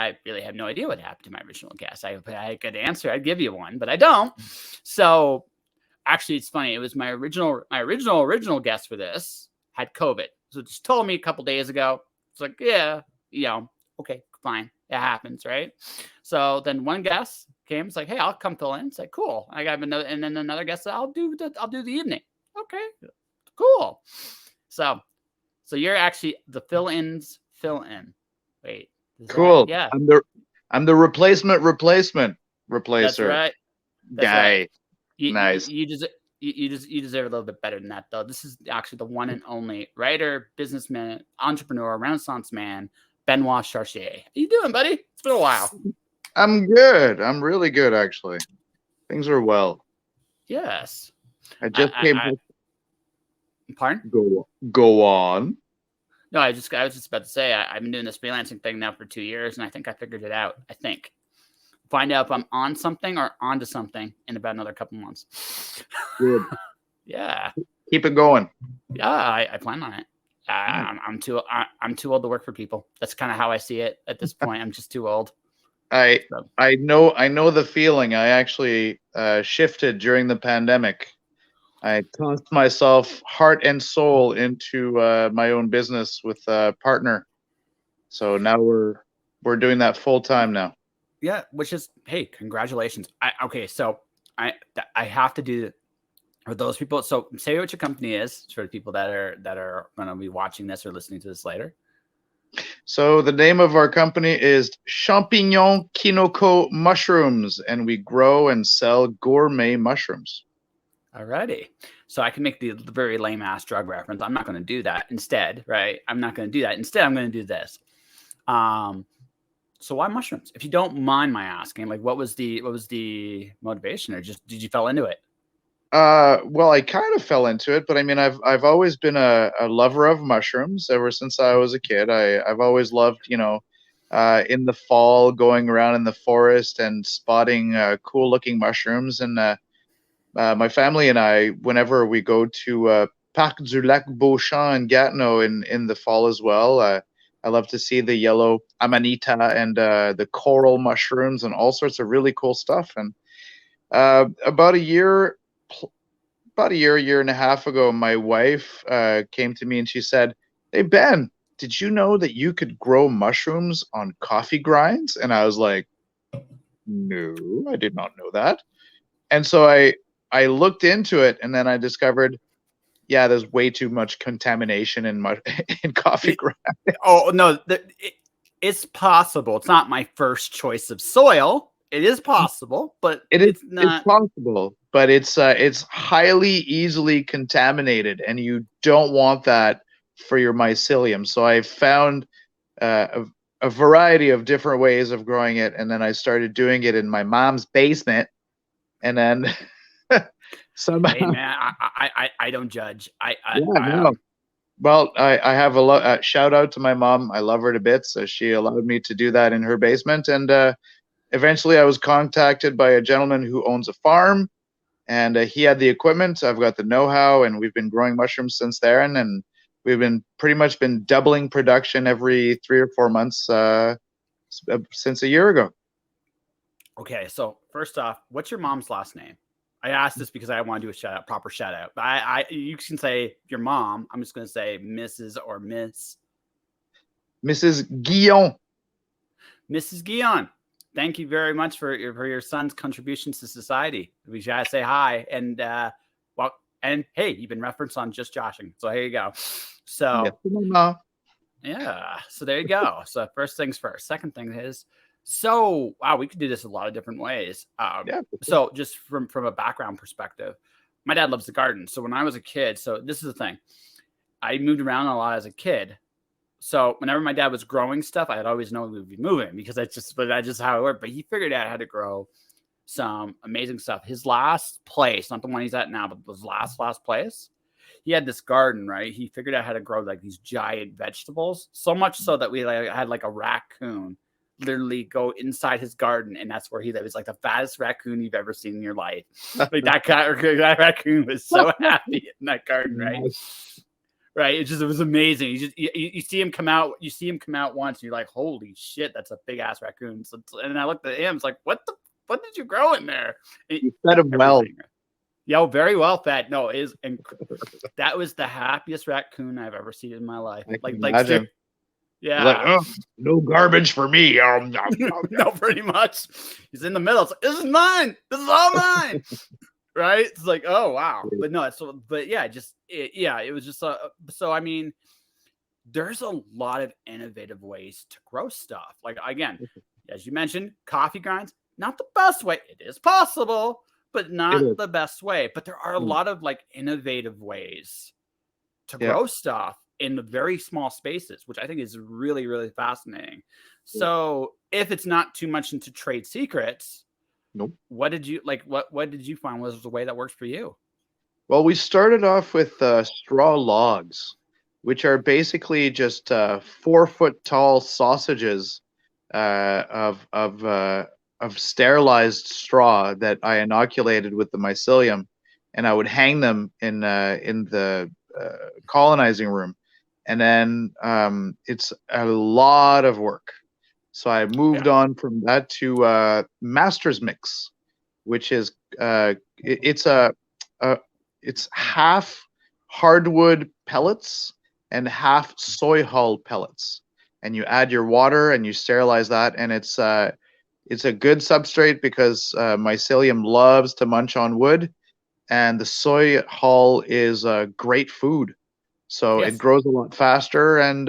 I really have no idea what happened to my original guest. I could answer, I'd give you one, but I don't. So actually, it's funny. It was my original guest for this had COVID. So just told me a couple days ago. It's like, yeah, okay, fine. It happens, right? So then one guest came. It's like, hey, I'll come fill in. It's like, cool. I got another, and then another guest said, I'll do the evening. Okay, cool. So you're actually the fill-ins fill in. Wait, cool. Yeah, I'm the replacer. That's right. Guy. Right. Nice. You deserve a little bit better than that, though. This is actually the one and only writer, businessman, entrepreneur, Renaissance man, Benoit Chartier. How you doing, buddy? It's been a while. I'm good. I'm really good, actually. Things are well. Yes. I just came. Pardon? Go on. No, I was just about to say I've been doing this freelancing thing now for 2 years, and I think I figured it out. I think. Find out if I'm on something or onto something in about another couple months. Good. Yeah. Keep it going. Yeah, I plan on it. I'm too old to work for people. That's kind of how I see it at this point. I'm just too old. I know the feeling. I actually shifted during the pandemic. I tossed myself heart and soul into my own business with a partner. So now we're doing that full time now. Yeah, which is, hey, congratulations. So I have to do for those people. So say what your company is for the people that are going to be watching this or listening to this later. So the name of our company is Champignon Kinoko Mushrooms, and we grow and sell gourmet mushrooms. Alrighty. So I can make the very lame ass drug reference. I'm not going to do that instead, right? I'm not going to do that. Instead, I'm going to do this. So why mushrooms? If you don't mind my asking, like what was the motivation, or just did you fall into it? Well, I kind of fell into it, but I mean, I've always been a lover of mushrooms ever since I was a kid. I've always loved, in the fall going around in the forest and spotting cool looking mushrooms. And my family and I, whenever we go to Parc du Lac Beauchamp in Gatineau in the fall as well, I love to see the yellow amanita and the coral mushrooms and all sorts of really cool stuff. And about a year and a half ago, my wife came to me and she said, "Hey, Ben, did you know that you could grow mushrooms on coffee grinds?" And I was like, "No, I did not know that." And so I looked into it, and then I discovered, yeah, there's way too much contamination in coffee grinds. Oh no, it's possible. It's not my first choice of soil. It is possible, but it's not. It's possible, but it's highly easily contaminated, and you don't want that for your mycelium. So I found a variety of different ways of growing it, and then I started doing it in my mom's basement, and then somehow. Hey man, I don't judge. Well, I have a shout out to my mom. I love her to bits. So she allowed me to do that in her basement, and eventually I was contacted by a gentleman who owns a farm, and he had the equipment. I've got the know-how, and we've been growing mushrooms since then, and we've been pretty much been doubling production every 3 or 4 months since a year ago. Okay, so first off, what's your mom's last name? I asked this because I want to do a proper shout out. But you can say your mom. I'm just going to say Mrs. or Miss. Mrs. Guillon. Mrs. Guillon. Thank you very much for your son's contributions to society. We gotta say hi, and and hey, you've been referenced on Just Joshing, so here you go. So yeah, so there you go. So first things first. Second thing is, so wow, we could do this a lot of different ways. So just from a background perspective, my dad loves the garden. So when I was a kid, so this is the thing, I moved around a lot as a kid. So whenever my dad was growing stuff, I'd always know we would be moving because that's just how it worked. But he figured out how to grow some amazing stuff. His last place, not the one he's at now, but his last place, he had this garden, right? He figured out how to grow like these giant vegetables, so much so that we had like a raccoon literally go inside his garden, and that's where he lived. It's like the fattest raccoon you've ever seen in your life. Like that raccoon was so happy in that garden, right? right? It was amazing. You see him come out. You see him come out once, and you're like, holy shit, that's a big ass raccoon. So, and then I looked at him. It's like, what did you grow in there? And You fed him well. Yeah, very well fed. No, that was the happiest raccoon I've ever seen in my life. Imagine. Yeah. Like, oh, no garbage for me. No, pretty much. He's in the middle. It's like, this is mine. This is all mine. Right? It's like, oh wow. But no, it was just so I mean, there's a lot of innovative ways to grow stuff. Like again, as you mentioned, coffee grinds, not the best way. It is possible, but not the best way. But there are a lot of like innovative ways to grow stuff in the very small spaces, which I think is really, really fascinating. So if it's not too much into trade secrets, nope. What did you like? What did you find was the way that works for you? Well, we started off with straw logs, which are basically just 4-foot tall sausages of sterilized straw that I inoculated with the mycelium, and I would hang them in the colonizing room. And then it's a lot of work. So I moved on from that to Master's Mix, which is it's half hardwood pellets and half soy hull pellets. And you add your water and you sterilize that, and it's a good substrate because mycelium loves to munch on wood, and the soy hull is great food. So it grows a lot faster, and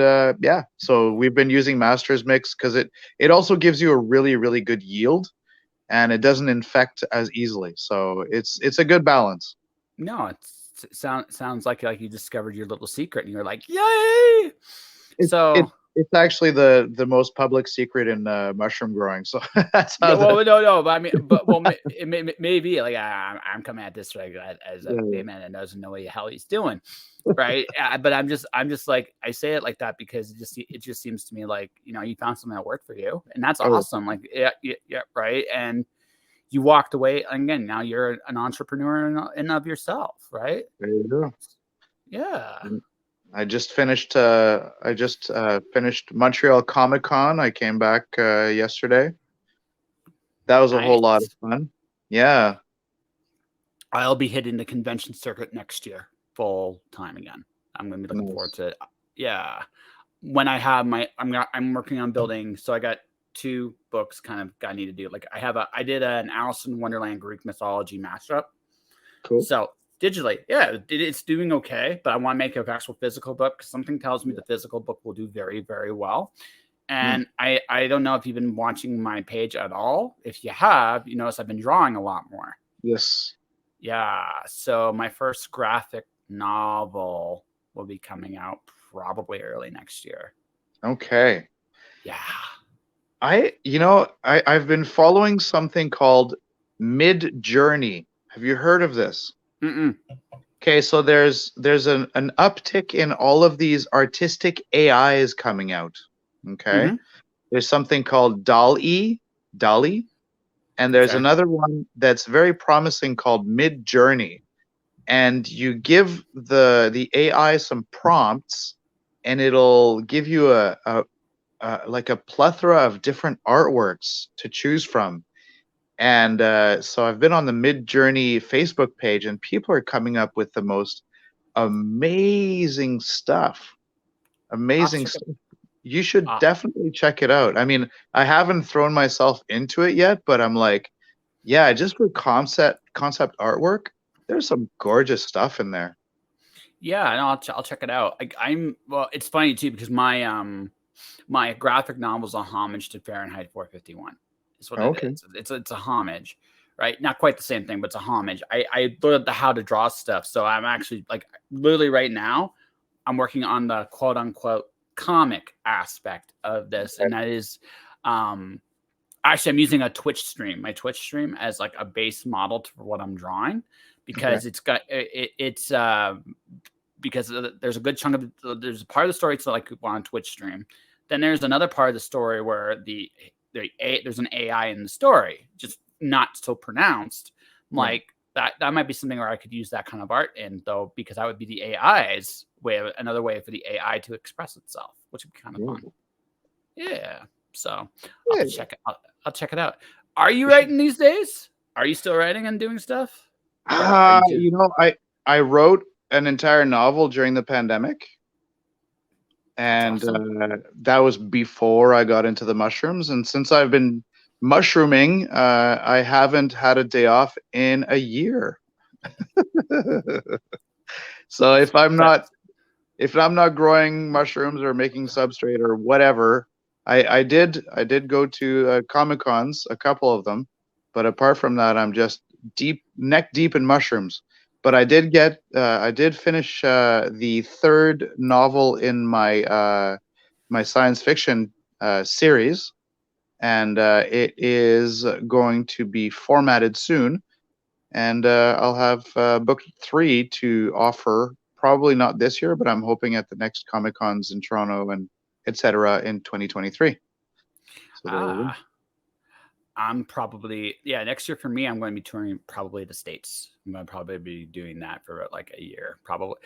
so we've been using Master's Mix because it also gives you a really, really good yield, and it doesn't infect as easily. So it's a good balance. No, it sounds like you discovered your little secret, and you're like, yay! It's actually the most public secret in mushroom growing. So that's how. No, but I mean, it may be like I'm coming at this like as a man that doesn't know what the hell he's doing, right? But I'm just like, I say it like that because it just seems to me like, you found something that worked for you, and that's awesome. Like yeah, right. And you walked away, and again, now you're an entrepreneur in and of yourself, right? There you go. Yeah. I just finished Montreal Comic-Con. I came back yesterday. That was a whole lot of fun. Yeah. I'll be hitting the convention circuit next year full time again. I'm going to be looking forward to it. Yeah. When I have I'm working on building. So I got 2 books kind of I need to do. Like I did an Alice in Wonderland Greek mythology mashup. Cool. So digitally, it's doing okay, but I want to make an actual physical book because something tells me the physical book will do very, very well. And I don't know if you've been watching my page at all. If you have, you notice I've been drawing a lot more. Yes. Yeah. So my first graphic novel will be coming out probably early next year. Okay. Yeah. I've been following something called Mid-Journey. Have you heard of this? Mm-mm. Okay, so there's an uptick in all of these artistic AIs coming out. Okay, there's something called DALL-E, and there's another one that's very promising called Mid-Journey. And you give the AI some prompts, and it'll give you like a plethora of different artworks to choose from. And so I've been on the Mid-Journey Facebook page, and people are coming up with the most amazing stuff. Amazing stuff. You should definitely check it out. I mean, I haven't thrown myself into it yet, but I'm like, yeah, just for concept artwork, there's some gorgeous stuff in there. Yeah, no, I'll check it out. Well, it's funny too because my graphic novel is a homage to Fahrenheit 451. Is what it is. It's a homage, right? Not quite the same thing, but it's a homage. I learned how to draw stuff, so I'm actually like literally right now, I'm working on the quote unquote comic aspect of this, and that is, actually I'm using a Twitch stream, my Twitch stream as like a base model for what I'm drawing, because because there's a good chunk of there's a part of the story it's like on Twitch stream. Then there's another part of the story where there's an AI in the story, just not so pronounced. Like that might be something where I could use that kind of art in, though, because that would be the AI's way, another way for the AI to express itself, which would be kind of fun. Yeah. So I'll have to check it. I'll check it out. Are you writing these days? Are you still writing and doing stuff? You know, I wrote an entire novel during the pandemic, and awesome. that was before I got into the mushrooms. And since I've been mushrooming, I haven't had a day off in a year. So if I'm not growing mushrooms or making substrate or whatever, I did go to Comic-Cons, a couple of them, but apart from that, I'm just neck deep in mushrooms. But I did finish the third novel in my my science fiction series, and it is going to be formatted soon, and I'll have book 3 to offer. Probably not this year, but I'm hoping at the next Comic-Cons in Toronto and etc. in 2023. So there you go. I'm probably, next year for me, I'm going to be touring probably the States. I'm going to probably be doing that for like a year, probably.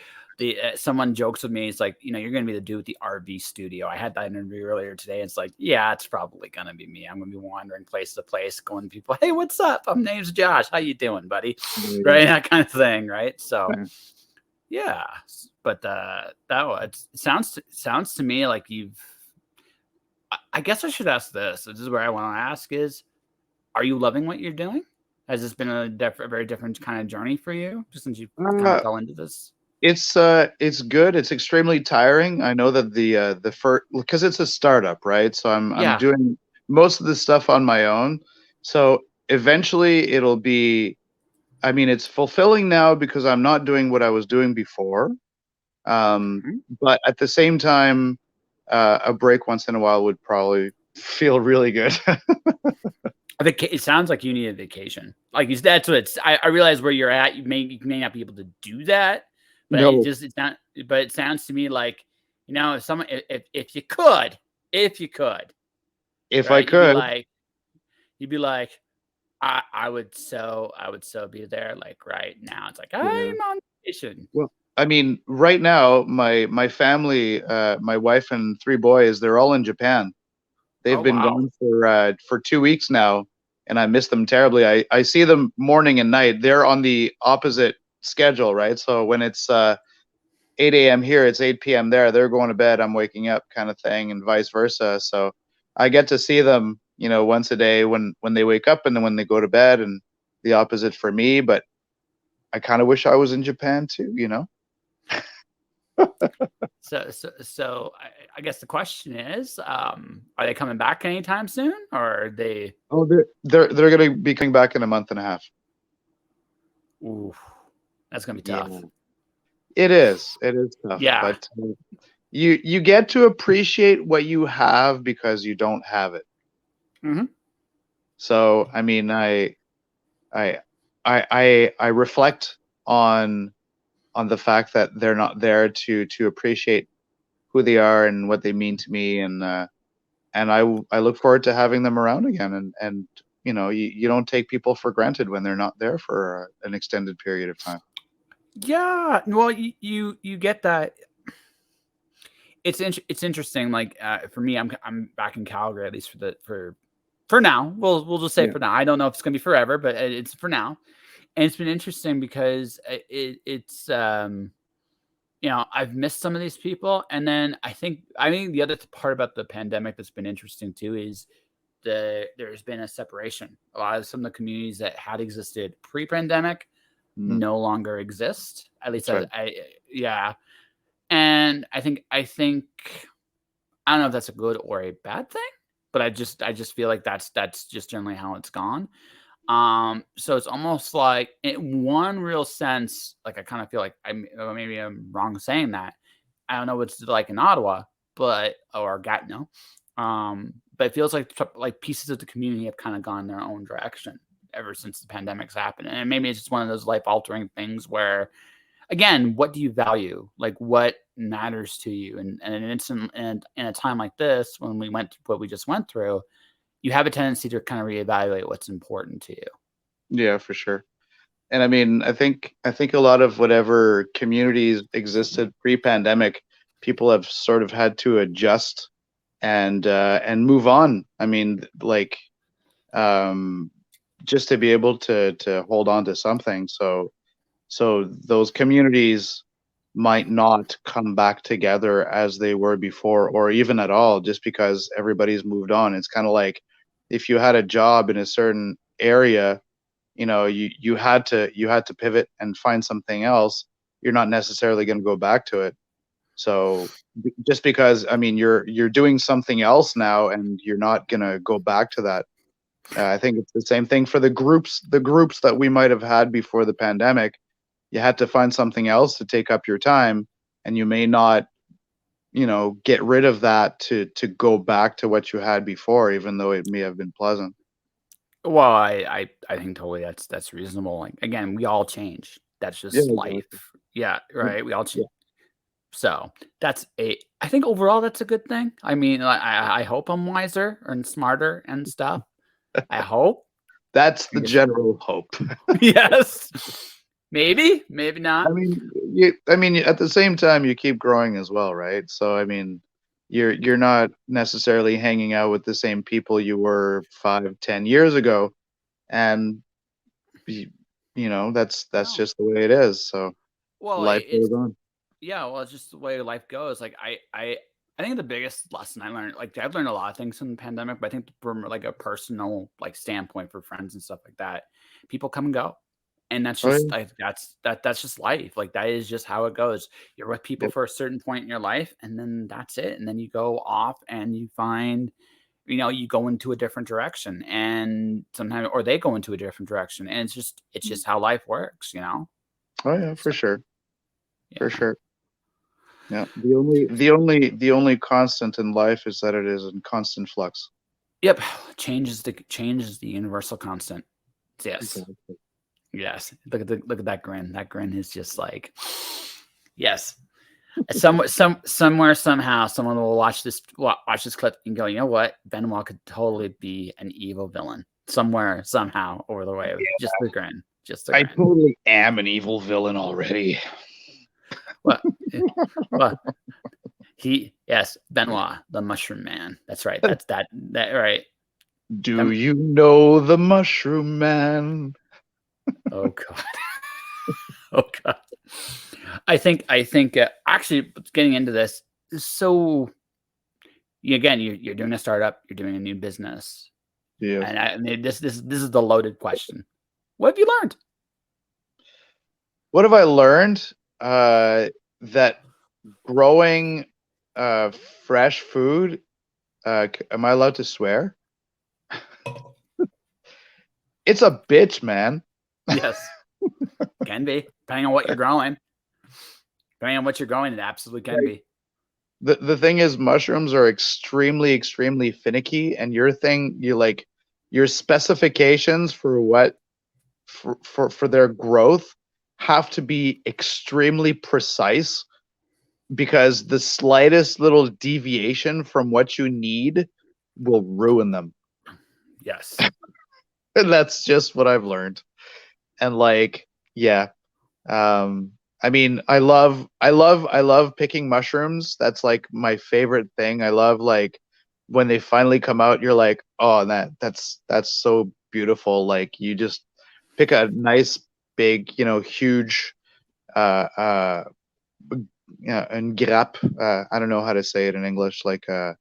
Someone jokes with me, it's like, you're going to be the dude with the RV studio. I had that interview earlier today. It's like, yeah, it's probably going to be me. I'm going to be wandering place to place, going to people, hey, what's up? My name's Josh. How you doing, buddy? Right, that kind of thing, right? So, yeah. But it sounds to me like I guess I should ask this. This is where I want to ask is, are you loving what you're doing? Has this been a very different kind of journey for you, just since you kind of fell into this? It's good. It's extremely tiring. I know that the first, because it's a startup, right? So I'm doing most of the stuff on my own. So eventually it'll be, I mean, it's fulfilling now because I'm not doing what I was doing before. But at the same time, a break once in a while would probably feel really good. It sounds like you need a vacation. Like that's what it's. I realize where you're at. You may not be able to do that, but it's not. But it sounds to me like, if someone, if you could, if I could, you'd be like, I would so be there. Like right now, it's like I'm on vacation. Well, I mean, right now, my family, my wife and 3 boys, they're all in Japan. They've been gone for 2 weeks now, and I miss them terribly. I see them morning and night. They're on the opposite schedule, right? So when it's 8 a.m. here, it's 8 p.m. there. They're going to bed, I'm waking up, kind of thing, and vice versa. So I get to see them, once a day when they wake up and then when they go to bed, and the opposite for me. But I kind of wish I was in Japan too, So I guess the question is, are they coming back anytime soon, or are they? Oh, they're going to be coming back in a month and a half. Ooh, that's going to be tough. Yeah. It is tough. Yeah. But you get to appreciate what you have because you don't have it. Mm-hmm. So I mean, I reflect on the fact that they're not there to appreciate who they are and what they mean to me, and I look forward to having them around again, and you don't take people for granted when they're not there for an extended period of time. Yeah, well, you get that. It's interesting. Like for me, I'm back in Calgary, at least for now. We'll just say for now. I don't know if it's gonna be forever, but it's for now. And it's been interesting because it's I've missed some of these people, and then I think the other part about the pandemic that's been interesting too is there's been a separation. A lot of some of the communities that had existed pre-pandemic no longer exist. At least and I think I don't know if that's a good or a bad thing, but I just feel like that's just generally how it's gone. So it's almost like in one real sense, like I kind of feel like maybe I'm wrong saying that. I don't know what it's like in Ottawa, or Gatineau. But it feels like pieces of the community have kind of gone their own direction ever since the pandemic's happened. And maybe it's just one of those life altering things where, again, what do you value? Like what matters to you? And it's in a time like this, when we went through what we just went through, you have a tendency to kind of reevaluate what's important to you. Yeah, for sure. And I mean, I think a lot of whatever communities existed pre-pandemic, people have sort of had to adjust and move on. I mean, like um, just to be able to hold on to something. So those communities might not come back together as they were before, or even at all, just because everybody's moved on. It's kind of like if you had a job in a certain area, you had to pivot and find something else. You're not necessarily going to go back to it. So just because, I mean, you're doing something else now and you're not going to go back to that. I think it's the same thing for the groups that we might have had before the pandemic. You had to find something else to take up your time, and you may not, get rid of that to go back to what you had before, even though it may have been pleasant. Well, I think totally that's reasonable. Like again, we all change. That's Yeah, just life. exactly. Yeah, right. We all Yeah. change. So I think overall that's a good thing. I mean, I hope I'm wiser and smarter and stuff. I hope. That's I the guess general hope. yes. Maybe I not. mean, at the same time, you keep growing as well, right? So, I mean, you're not necessarily hanging out with the same people you were 5, 10 years ago, and you, that's No. just the way it is. So Well, life it's goes on. yeah, well, it's just the way life goes. Like I think the biggest lesson I learned, like I've learned a lot of things from the pandemic, but I think from like a personal like standpoint for friends and stuff like that, people come and go. And that's Oh just yeah, like that's just life. Like that is just how it goes. You're with people yep. for a certain point in your life, and then that's it. And then you go off and you find, you go into a different direction, and sometimes or they go into a different direction, and it's just how life works. Oh yeah, for So sure, for yeah. sure. Yeah. The only constant in life is that it is in constant flux. Yep. Changes the universal constant. Yes. Exactly. Yes. Look at that grin. That grin is just like yes. Somewhere somehow someone will watch this clip and go, you know what? Benoit could totally be an evil villain. Somewhere, somehow, over the way of just the grin. Just the I grin. totally am an evil villain already. What well yes, Benoit, the mushroom man. That's right. That right. Do That, you know the Mushroom Man? oh god. Oh god. I think actually getting into this is so again, you're doing a startup, you're doing a new business. Yes. And I mean this is the loaded question. What have you learned? What have I learned? That growing fresh food. Am I allowed to swear? It's a bitch, man. Yes, can be. Depending on what you're growing. Depending on what you're growing, it absolutely can Like be. the thing is, mushrooms are extremely, extremely finicky, and your specifications for what for their growth have to be extremely precise because the slightest little deviation from what you need will ruin them. Yes. And that's just what I've learned. And like, yeah. I mean, I love picking mushrooms. That's like my favorite thing. I love like when they finally come out, you're like, oh, that's so beautiful. Like you just pick a nice big, huge uh yeah, and grap. I don't know how to say it in English, like a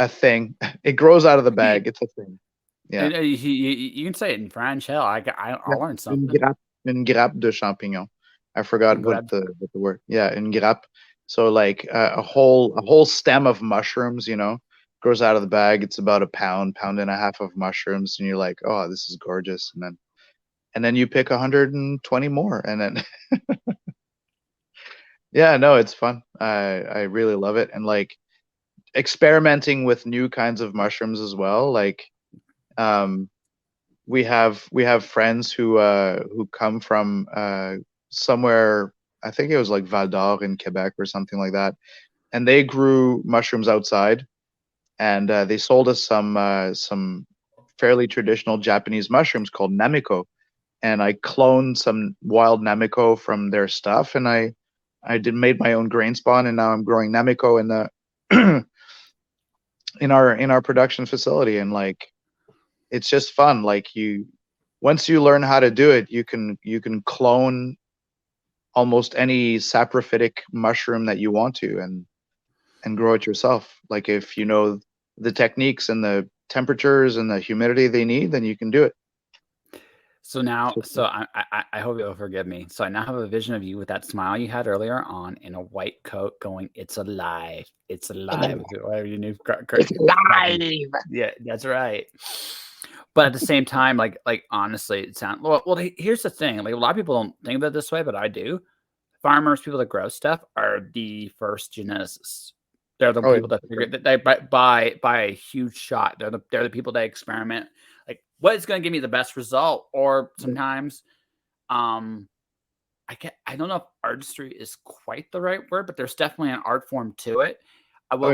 thing. It grows out of the You, bag. It's a thing. Yeah. you can say it in French. Hell, Yeah. I'll learn Une something. grappe, une grappe de champignon. I forgot And what grab. the word. Yeah, une grappe. So like a whole stem of mushrooms, grows out of the bag. It's about a pound, pound and a half of mushrooms, and you're like, oh, this is gorgeous. And then you pick 120 more, and then yeah, no, it's fun. I really love it, and like experimenting with new kinds of mushrooms as well. Like um we have friends who come from somewhere. I think it was like Val d'Or in Quebec or something like that, and they grew mushrooms outside, and they sold us some fairly traditional Japanese mushrooms called namiko, and I cloned some wild Nemiko from their stuff, and I made my own grain spawn, and now I'm growing Nemiko in the in our production facility, and like it's just fun. Like once you learn how to do it, you can clone almost any saprophytic mushroom that you want to, and grow it yourself. Like if you know the techniques and the temperatures and the humidity they need, then you can do it. So now, so I hope you'll forgive me. So I now have a vision of you with that smile you had earlier on in a white coat going, "It's alive. It's alive." Whatever you knew. It's alive. Yeah, that's right. But at the same time, like honestly, it sounds well. Here's the thing: like a lot of people don't think about it this way, but I do. Farmers, people that grow stuff, are the first geneticists. They're the people that figure that they by a huge shot. They're the people that experiment. Like, what is going to give me the best result? Or sometimes, I don't know if artistry is quite the right word, but there's definitely an art form to it. What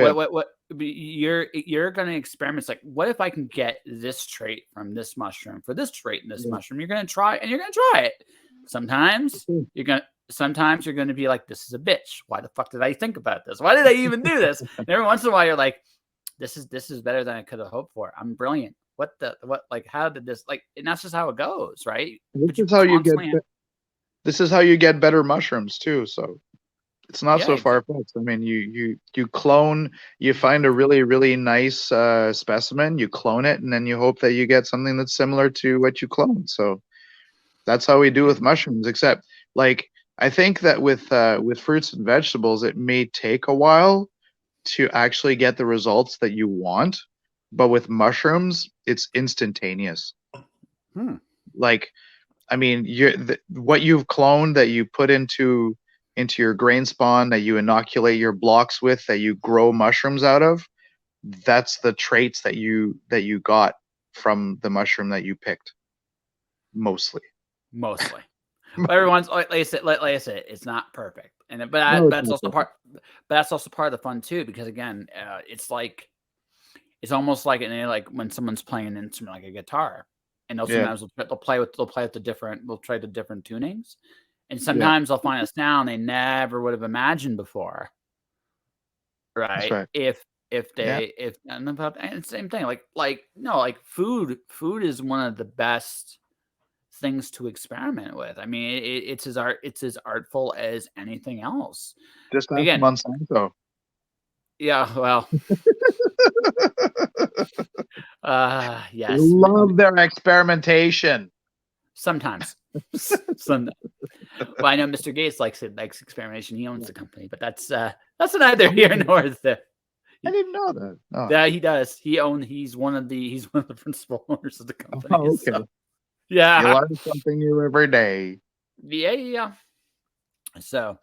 you're going to experiment? It's like, what if I can get this trait from this mushroom for this trait in this mushroom? You're going to try, and you're going to try it. Sometimes you're going to be like, this is a bitch. Why the fuck did I think about this? Why did I even do this? And every once in a while, you're like, this is better than I could have hoped for. I'm brilliant. How did this, and that's just how it goes, right? This is how you get better mushrooms too. So it's not so far fetched. I mean, you clone, you find a really, really nice specimen, you clone it, and then you hope that you get something that's similar to what you cloned. So that's how we do with mushrooms, except like I think that with fruits and vegetables, it may take a while to actually get the results that you want, but with mushrooms, it's instantaneous. Like, I mean, what you've cloned that you put into your grain spawn, that you inoculate your blocks with, that you grow mushrooms out of, that's the traits that you got from the mushroom that you picked. Mostly. But everyone's like I said, it's not perfect, and that's also part. But that's also part of the fun too, because again, it's almost like when someone's playing an instrument like a guitar, and sometimes they'll play with the different tunings, and sometimes they'll find a sound they never would have imagined before, right? That's right. And same thing, food is one of the best things to experiment with. I mean, it's as artful as anything else. Just ask Monsanto. Yeah, well, yes. Love their experimentation. Sometimes. Well, I know Mr. Gates likes experimentation. He owns the company, but that's neither here nor there. I didn't know that. Oh. Yeah, he does. He's one of the principal owners of the company. Oh, okay. So. Yeah. You learn something new every day. Yeah. So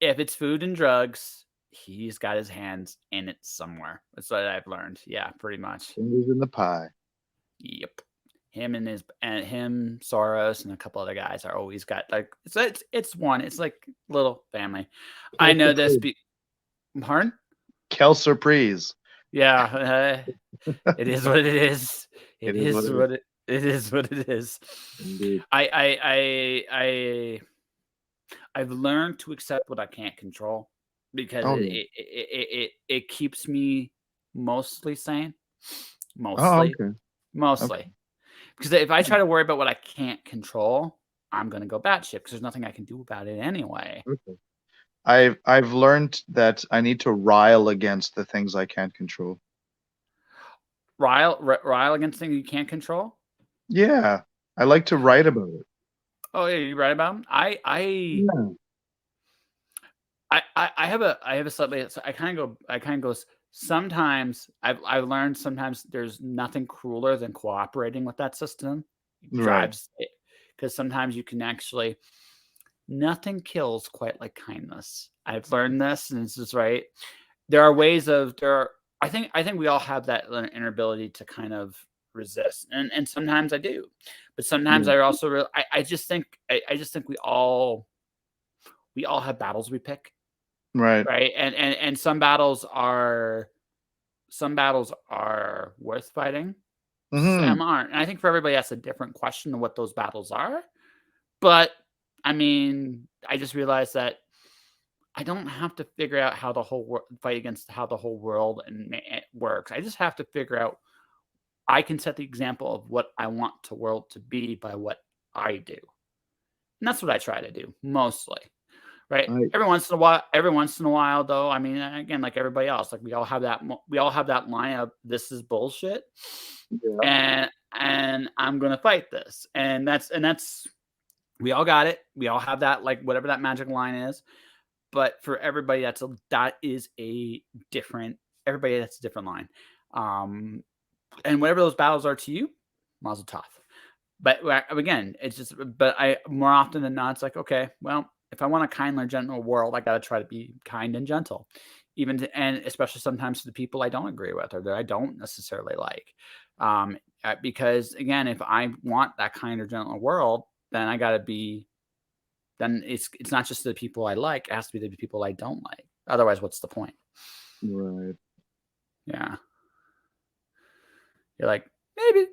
if it's food and drugs, he's got his hands in it somewhere. That's what I've learned. Yeah, pretty much. Fingers in the pie. Yep. Him, Soros, and a couple other guys are always got it's like little family. I know this. Pardon? Quelle surprise. Yeah. It is what it is. It is what it is. Indeed. I've learned to accept what I can't control, because it keeps me mostly sane. Mostly. Okay. Because if I try to worry about what I can't control, I'm gonna go batshit, because there's nothing I can do about it anyway. Okay. I've learned that I need to rile against the things I can't control. Rile against things you can't control? Yeah, I like to write about it. Oh yeah, you write about them? I have a slightly. I kind of go. Sometimes I've learned sometimes there's nothing crueler than cooperating with that system. It drives it, because sometimes you can actually. Nothing kills quite like kindness. I've learned this, and this is right. There are ways of I think we all have that inner ability to kind of resist, and sometimes I do, but sometimes I also I just think we all have battles we pick, right, and some battles are worth fighting, some aren't, and I think for everybody that's a different question of what those battles are. But I mean, I just realized that I don't have to figure out how the whole fight against how the whole world works. I just have to figure out. I can set the example of what I want the world to be by what I do, and that's what I try to do mostly. Right. I, Every once in a while, though, I mean, again, like everybody else, like we all have that line of this is bullshit, yeah. and I'm gonna fight this, and that's we all got it. We all have that, like whatever that magic line is. But for everybody, that is a different. Everybody, that's a different line. And whatever those battles are to you, mazel tov. But again, it's just. But I more often than not, it's like, okay, well, if I want a kinder, gentle world, I got to try to be kind and gentle, and especially sometimes to the people I don't agree with or that I don't necessarily like. Because again, if I want that kinder, gentler world, then I got to be. Then it's not just the people I like; it has to be the people I don't like. Otherwise, what's the point? Right. Yeah, you're like maybe.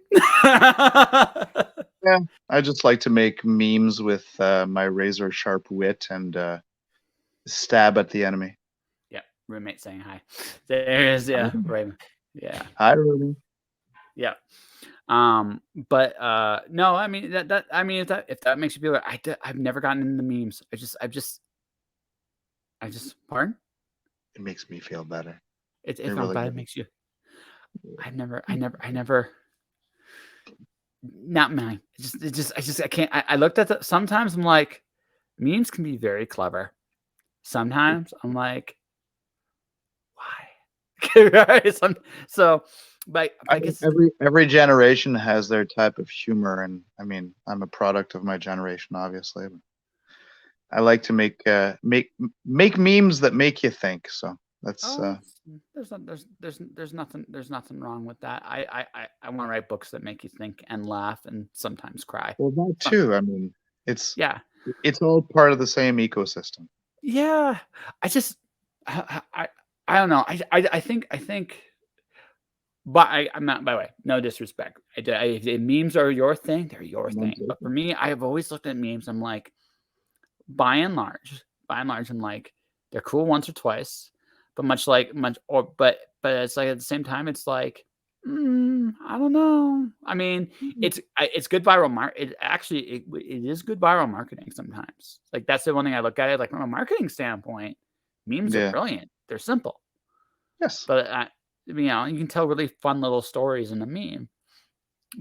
Yeah, I just like to make memes with my razor sharp wit and stab at the enemy. Yeah, roommate saying hi. There is, yeah, right. Yeah. Hi, Ruby. Yeah. But no, I mean I mean if that makes you feel like I've never gotten into memes. I've just pardon? It makes me feel better. If It I'm really glad it does. makes you I never not mine. I can't I looked at the sometimes I'm like memes can be very clever. Sometimes I'm like why? Right? So but I guess every generation has their type of humor, and I mean, I'm a product of my generation, obviously. But I like to make memes that make you think. So that's there's nothing wrong with that. I want to write books that make you think and laugh and sometimes cry. well, that too. I mean, it's Yeah. it's all part of the same ecosystem. Yeah. I just I don't know. I think but I'm not, by the way, no disrespect. If memes are your thing, they're your thing. But for me, I have always looked at memes. I'm like, by and large, I'm like, they're cool once or twice, but but it's like at the same time, it's like, I don't know. I mean, it's good viral it actually it is good viral marketing sometimes. Like that's the one thing I look at it like from a marketing standpoint. Memes are Yeah. brilliant. They're simple, Yes. but you know, you can tell really fun little stories in a meme.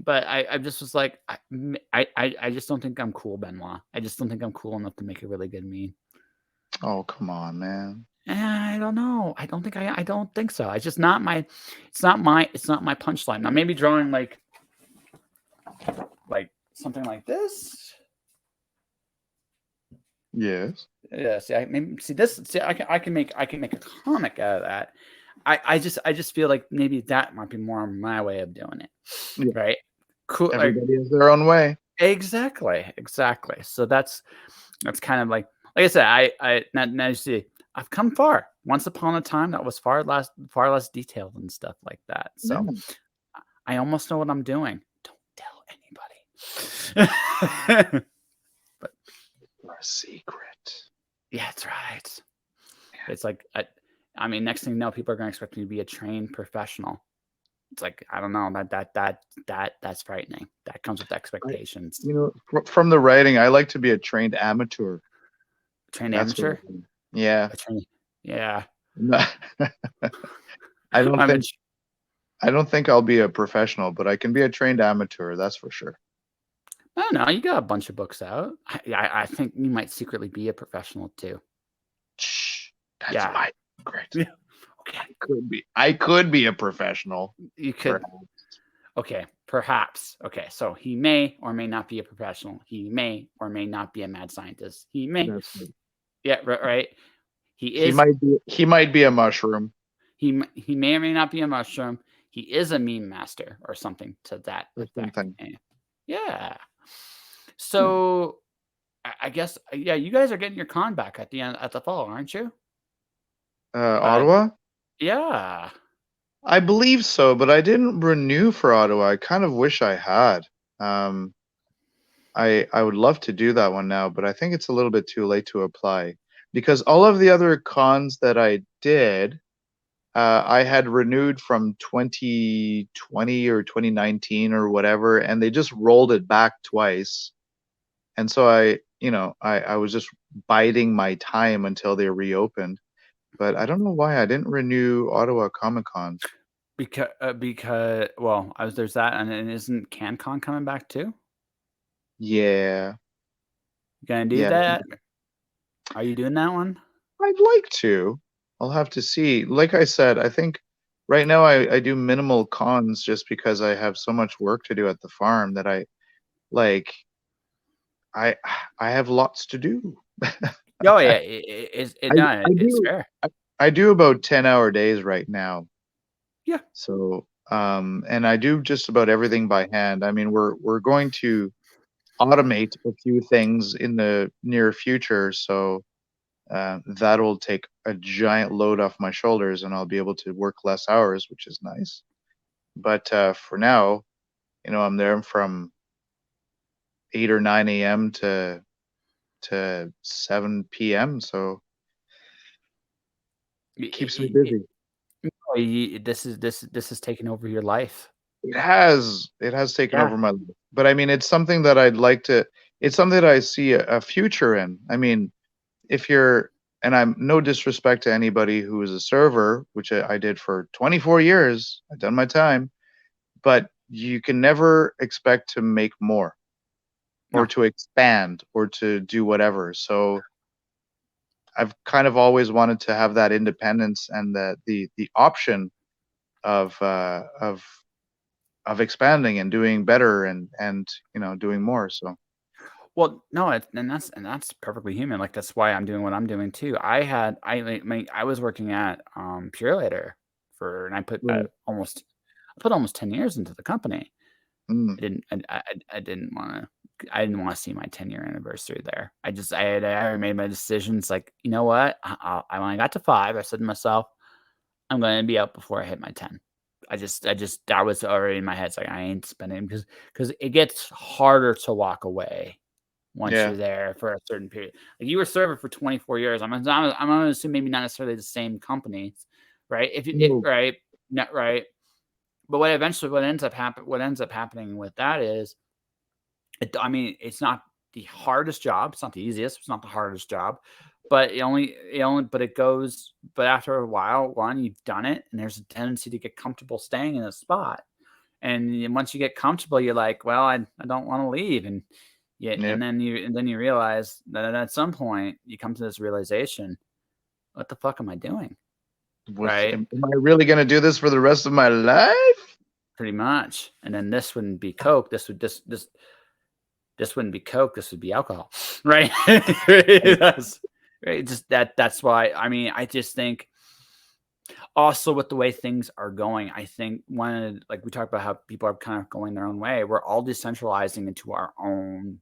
But I just was like, I just don't think I'm cool, Benoit. I just don't think I'm cool enough to make a really good meme. Oh, come on, man. I don't know. I don't think so. It's just not my. It's not my punchline. Now maybe drawing like something like this. Yes. Yeah. See this. See I can make a comic out of that. I just feel like maybe that might be more my way of doing it. Yeah. Right. Cool. Everybody has their own way. Exactly. So that's kind of like I said. Now you see, I've come far. Once upon a time, that was far less detailed and stuff like that. So I almost know what I'm doing. Don't tell anybody. But For a secret. yeah, that's right. It's like I mean, next thing you know, people are going to expect me to be a trained professional. It's like I don't know that's frightening. That comes with expectations. From the writing, I like to be a trained amateur. Trained amateur. Yeah. Yeah. I don't think I'll be a professional, but I can be a trained amateur. That's for sure. I don't know. You got a bunch of books out. I think you might secretly be a professional too. Shh, that's my secret. Yeah. Okay. I could be a professional. You could. Perhaps. Okay, perhaps. Okay, so he may or may not be a professional. He may or may not be a mad scientist. He may. Yeah, right. He might be a mushroom. He may or may not be a mushroom. He is a meme master or something to that effect. Yeah. So I guess you guys are getting your con back at the fall, aren't you? Ottawa? Yeah. I believe so, but I didn't renew for Ottawa. I kind of wish I had. I would love to do that one now, but I think it's a little bit too late to apply because all of the other cons that I did, I had renewed from 2020 or 2019 or whatever, and they just rolled it back twice. And so I was just biding my time until they reopened. But I don't know why I didn't renew Ottawa Comic-Con. Because well, there's that, and then isn't CanCon coming back too? Yeah, You gonna do yeah. that? Are you doing that one? I'd like to. I'll have to see. Like I said, I think right now I do minimal cons just because I have so much work to do at the farm that like I I have lots to do. Oh yeah, no, I it's do fair. I do about 10-hour days right now. Yeah. So and I do just about everything by hand. I mean, we're going to automate a few things in the near future, so that'll take a giant load off my shoulders and I'll be able to work less hours, which is nice. But for now, I'm there from 8 or 9 a.m. to 7 p.m. So it keeps me busy. This is taking over your life. It has taken Yeah. over my life. But I mean, it's something that it's something that I see a future in. I mean, if you're, and I'm no disrespect to anybody who is a server, which I did for 24 years, I've done my time, but you can never expect to make more or No. to expand or to do whatever. So I've kind of always wanted to have that independence and the option of expanding and doing better and doing more. So Well, no, and that's perfectly human. Like that's why I'm doing what I'm doing too. I was working at Pure Later and I put right. almost 10 years into the company. Mm, I didn't want to. I didn't want to see my 10-year anniversary there. I already made my decisions. Like, you know what? When I got to 5, I said to myself, I'm going to be out before I hit my 10. That was already in my head. It's like, I ain't spending because it gets harder to walk away once yeah. you're there for a certain period. Like you were server for 24 years. I'm going to assume maybe not necessarily the same companies, right? No. Right, not right. But what ends up happening with that is, I mean, it's not the hardest job. It's not the easiest. It's not the hardest job, but but after a while, you've done it, and there's a tendency to get comfortable staying in a spot. And once you get comfortable, you're like, well, I don't want to leave. Yeah. And then you realize that at some point you come to this realization, what the fuck am I doing? Right? Am I really going to do this for the rest of my life? Pretty much. And then this wouldn't be Coke. This wouldn't be Coke. This would be alcohol. Right? Right. That's why, I mean, I just think also with the way things are going, I think like we talked about how people are kind of going their own way. We're all decentralizing into our own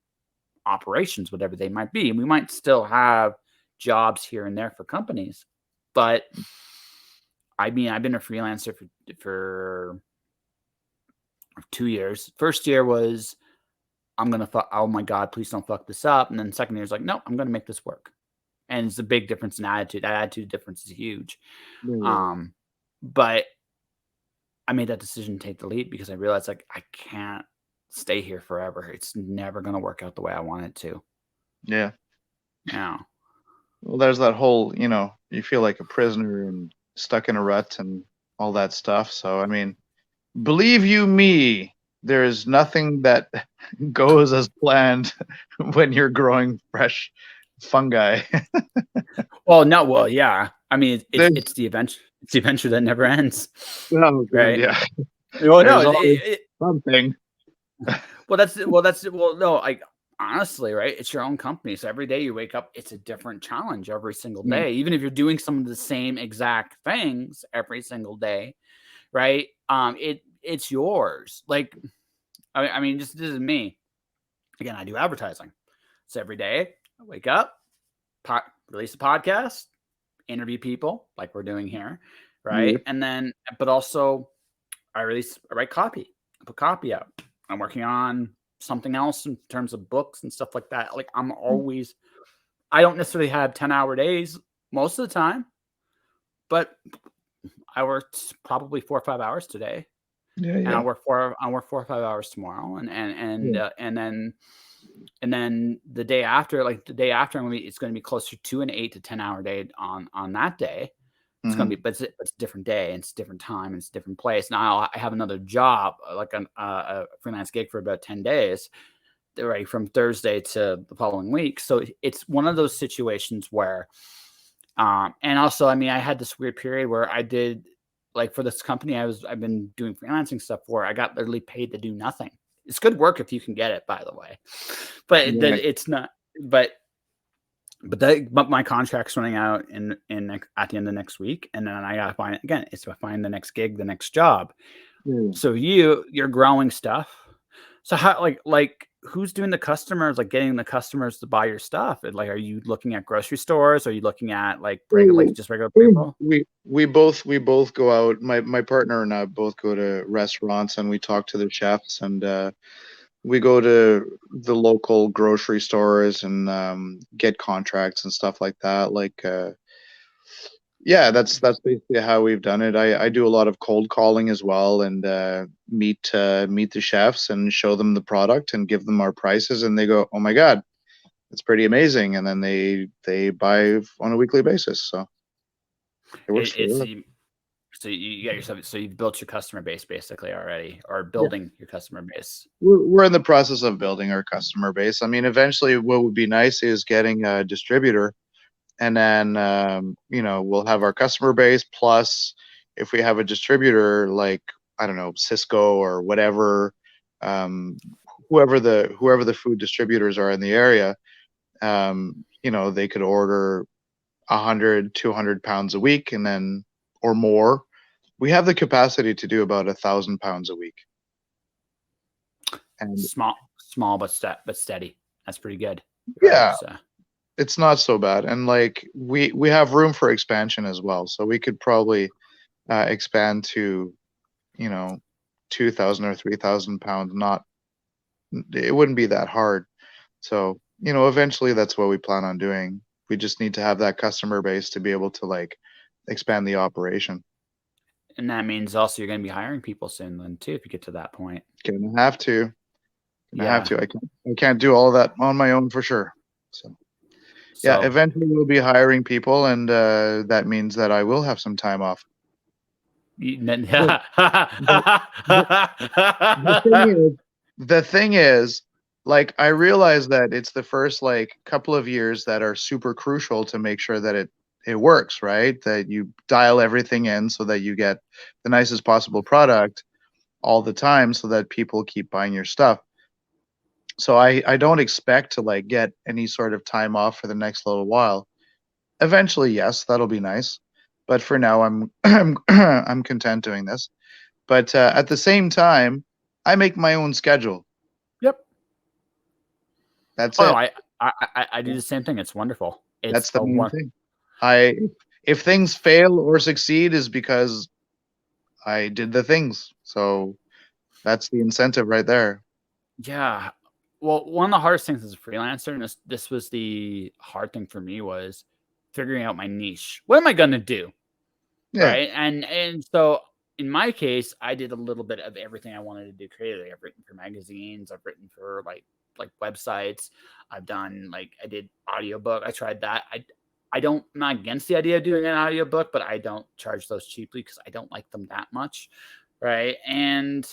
operations, whatever they might be. And we might still have jobs here and there for companies, but I mean, I've been a freelancer for 2 years. First year was, I'm going to fuck, oh my God, please don't fuck this up. And then second year is like, no, I'm going to make this work. And it's a big difference in attitude. That attitude difference is huge. Yeah. But I made that decision to take the leap because I realized like I can't stay here forever. It's never going to work out the way I want it to. Yeah. Yeah. Well, there's that whole, you feel like a prisoner and stuck in a rut and all that stuff. So, I mean, believe you me, there is nothing that goes as planned when you're growing fresh fungi. Well, no, well, yeah. I mean, There's, it's the adventure. It's the adventure that never ends, oh, God, right? yeah. Well, no, There's always something. well, no, like honestly, right? It's your own company, so every day you wake up, it's a different challenge every single Mm, day. Even if you're doing some of the same exact things every single day, right? It's yours. Like, I mean, just this is me. Again, I do advertising, so every day I wake up, release a podcast, interview people like we're doing here, right? yeah. And then, but also I write copy. I put copy out. I'm working on something else in terms of books and stuff like that. Like I don't necessarily have 10-hour days most of the time, but I worked probably 4 or 5 hours today. Yeah, And yeah. I'll work 4 or 5 hours tomorrow. And then the day after, it's going to be closer to an 8 to 10-hour day on that day. It's going to be, but it's a different day, and it's a different time, and it's a different place. Now I have another job, like a freelance gig for about 10 days, right, from Thursday to the following week. So it's one of those situations where, and also, I mean, I had this weird period where I did, like, for this company I've been doing freelancing stuff for, I got literally paid to do nothing. It's good work if you can get it, by the way, but it's not, but my contract's running out at the end of next week, and then I gotta find again. It's to find the next gig, the next job. So you're growing stuff. So how like who's doing the customers, like getting the customers to buy your stuff? And, like, are you looking at grocery stores? Are you looking at like just regular people? We both go out. My partner and I both go to restaurants, and we talk to the chefs, and we go to the local grocery stores and get contracts and stuff like that. Like, yeah, that's basically how we've done it. I do a lot of cold calling as well, and meet the chefs and show them the product and give them our prices, and they go, "Oh my God, it's pretty amazing," and then they buy on a weekly basis. So it works for you. So you got yourself. So you've built your customer base basically already, or building your customer base. We're in the process of building our customer base. I mean, eventually, what would be nice is getting a distributor, and then we'll have our customer base. Plus, if we have a distributor like, I don't know, Cisco or whatever, whoever the food distributors are in the area, they could order 100, 200 pounds a week, and then or more. We have the capacity to do about 1,000 pounds a week. And small but steady. That's pretty good. Yeah, it's not so bad, and like we have room for expansion as well. So we could probably expand to 2,000 or 3,000 pounds. It wouldn't be that hard. So eventually that's what we plan on doing. We just need to have that customer base to be able to like expand the operation. And that means also you're going to be hiring people soon then too, if you get to that point. Gonna have to. I can't do all of that on my own for sure. So yeah, eventually we'll be hiring people, and that means that I will have some time off. The thing is, like, I realize that it's the first like couple of years that are super crucial to make sure that it works, right? That you dial everything in so that you get the nicest possible product all the time, so that people keep buying your stuff. So I don't expect to like get any sort of time off for the next little while. Eventually, yes, that'll be nice, but for now, I'm content doing this. But at the same time, I make my own schedule. Yep. That's it. I do the same thing. It's wonderful. That's the main thing. If things fail or succeed, is because I did the things. So that's the incentive right there. Yeah. Well, one of the hardest things as a freelancer, and this was the hard thing for me, was figuring out my niche. What am I going to do? Yeah. Right. And so in my case, I did a little bit of everything I wanted to do creatively. I've written for magazines. I've written for like websites. I've done I did audiobook. I tried that. I'm not against the idea of doing an audiobook, but I don't charge those cheaply because I don't like them that much. Right. And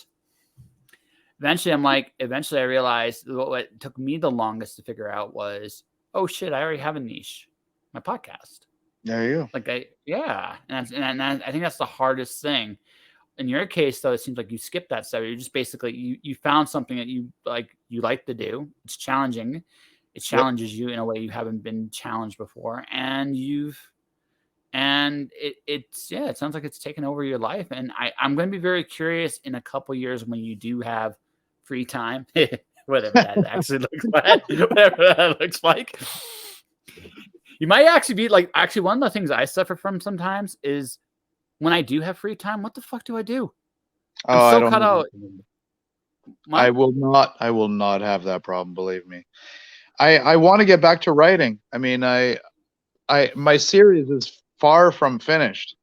eventually I realized what took me the longest to figure out was, oh shit, I already have a niche, my podcast. There you go. And I think that's the hardest thing. In your case, though, it seems like you skipped that step. You just basically you found something that you like to do. It's challenging. It challenges you in a way you haven't been challenged before, and it sounds like it's taken over your life. And I'm going to be very curious in a couple years when you do have free time, whatever that actually looks like. You might actually be one of the things I suffer from sometimes is when I do have free time, what the fuck do I do? I'm so cut out. I Well, will not. I will not have that problem. Believe me. I want to get back to writing. I mean, my series is far from finished.